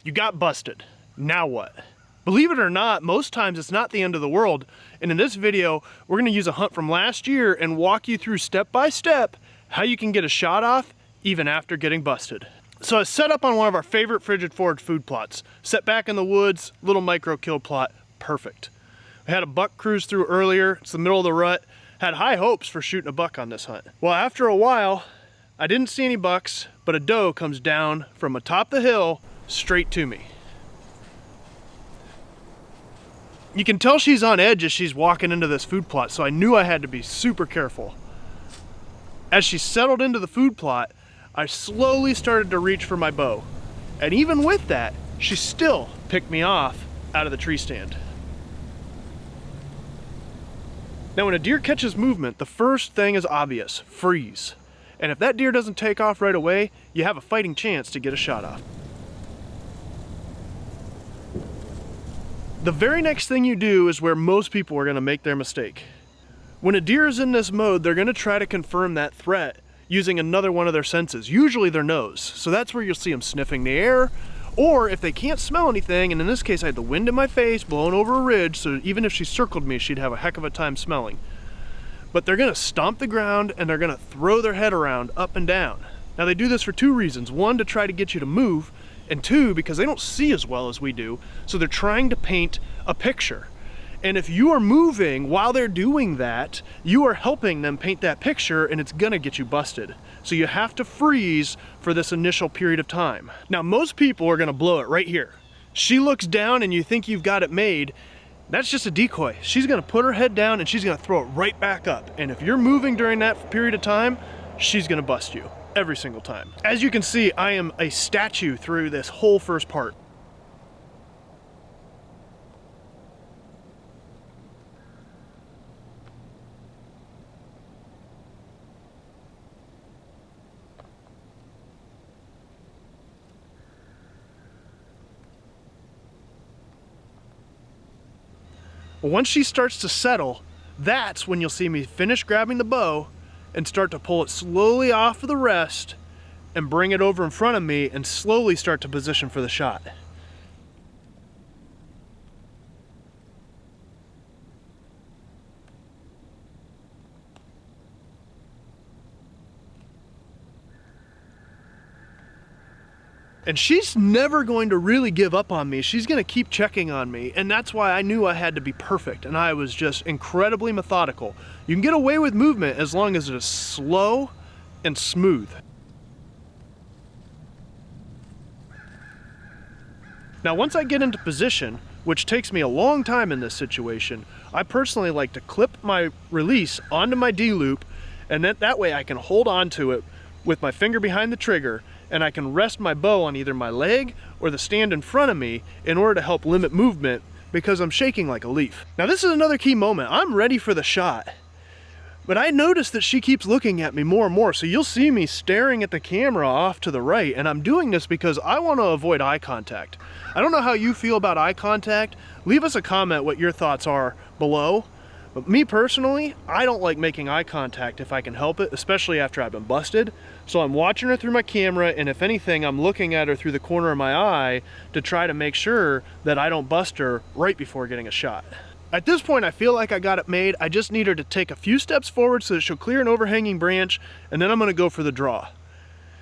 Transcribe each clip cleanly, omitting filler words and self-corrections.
You got busted. Now what? Believe it or not, most times it's not the end of the world. And in this video, we're gonna use a hunt from last year and walk you through step by step how you can get a shot off even after getting busted. So I set up on one of our favorite frigid forage food plots. Set back in the woods, little micro kill plot, perfect. I had a buck cruise through earlier, it's the middle of the rut. Had high hopes for shooting a buck on this hunt. Well, after a while, I didn't see any bucks, but a doe comes down from atop the hill straight to me. You can tell she's on edge as she's walking into this food plot, so I knew I had to be super careful. As she settled into the food plot, I slowly started to reach for my bow. And even with that, she still picked me off out of the tree stand. Now when a deer catches movement, the first thing is obvious, freeze. And if that deer doesn't take off right away, you have a fighting chance to get a shot off. The very next thing you do is where most people are gonna make their mistake. When a deer is in this mode, they're gonna try to confirm that threat using another one of their senses, usually their nose. So that's where you'll see them sniffing the air, or if they can't smell anything, and in this case I had the wind in my face blowing over a ridge, so even if she circled me, she'd have a heck of a time smelling. But they're gonna stomp the ground and they're gonna throw their head around up and down. Now they do this for two reasons. One, to try to get you to move, and two, because they don't see as well as we do, so they're trying to paint a picture. And if you are moving while they're doing that, you are helping them paint that picture and it's gonna get you busted. So you have to freeze for this initial period of time. Now most people are gonna blow it right here. She looks down and you think you've got it made. That's just a decoy. She's gonna put her head down and she's gonna throw it right back up. And if you're moving during that period of time, she's gonna bust you every single time. As you can see, I am a statue through this whole first part. Once she starts to settle, that's when you'll see me finish grabbing the bow and start to pull it slowly off of the rest and bring it over in front of me and slowly start to position for the shot. And she's never going to really give up on me. She's gonna keep checking on me. And that's why I knew I had to be perfect. And I was just incredibly methodical. You can get away with movement as long as it is slow and smooth. Now, once I get into position, which takes me a long time in this situation, I personally like to clip my release onto my D-loop, and that way I can hold on to it with my finger behind the trigger, and I can rest my bow on either my leg or the stand in front of me in order to help limit movement because I'm shaking like a leaf. Now this is another key moment. I'm ready for the shot, but I notice that she keeps looking at me more and more, so you'll see me staring at the camera off to the right, and I'm doing this because I want to avoid eye contact. I don't know how you feel about eye contact. Leave us a comment what your thoughts are below. But me personally, I don't like making eye contact if I can help it, especially after I've been busted. So I'm watching her through my camera, and if anything, I'm looking at her through the corner of my eye to try to make sure that I don't bust her right before getting a shot. At this point, I feel like I got it made. I just need her to take a few steps forward so that she'll clear an overhanging branch, and then I'm gonna go for the draw.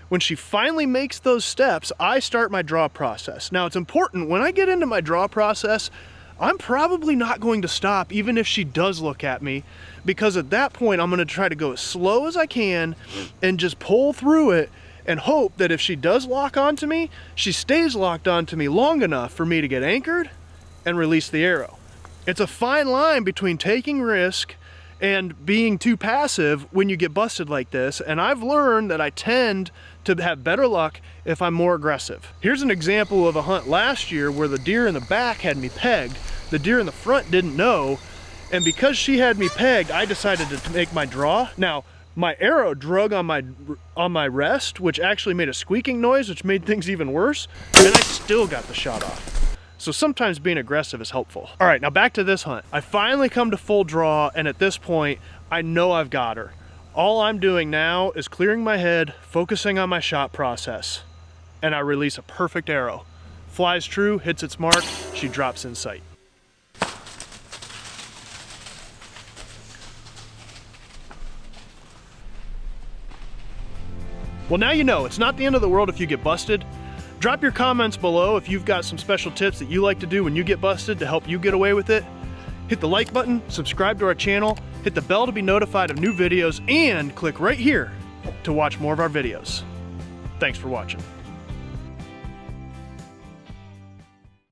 When she finally makes those steps, I start my draw process. Now it's important, when I get into my draw process, I'm probably not going to stop even if she does look at me, because at that point I'm going to try to go as slow as I can and just pull through it and hope that if she does lock onto me, she stays locked onto me long enough for me to get anchored and release the arrow. It's a fine line between taking risk and being too passive when you get busted like this, and I've learned that I tend to have better luck if I'm more aggressive. Here's an example of a hunt last year where the deer in the back had me pegged, the deer in the front didn't know, and because she had me pegged, I decided to make my draw. Now, my arrow drug on my rest, which actually made a squeaking noise, which made things even worse, and I still got the shot off. So sometimes being aggressive is helpful. All right, now back to this hunt. I finally come to full draw, and at this point, I know I've got her. All I'm doing now is clearing my head, focusing on my shot process, and I release a perfect arrow. flies true, hits its mark, she drops in sight. Well, now you know, it's not the end of the world if you get busted. Drop your comments below if you've got some special tips that you like to do when you get busted to help you get away with it. Hit the like button, subscribe to our channel, hit the bell to be notified of new videos, and click right here to watch more of our videos. Thanks for watching.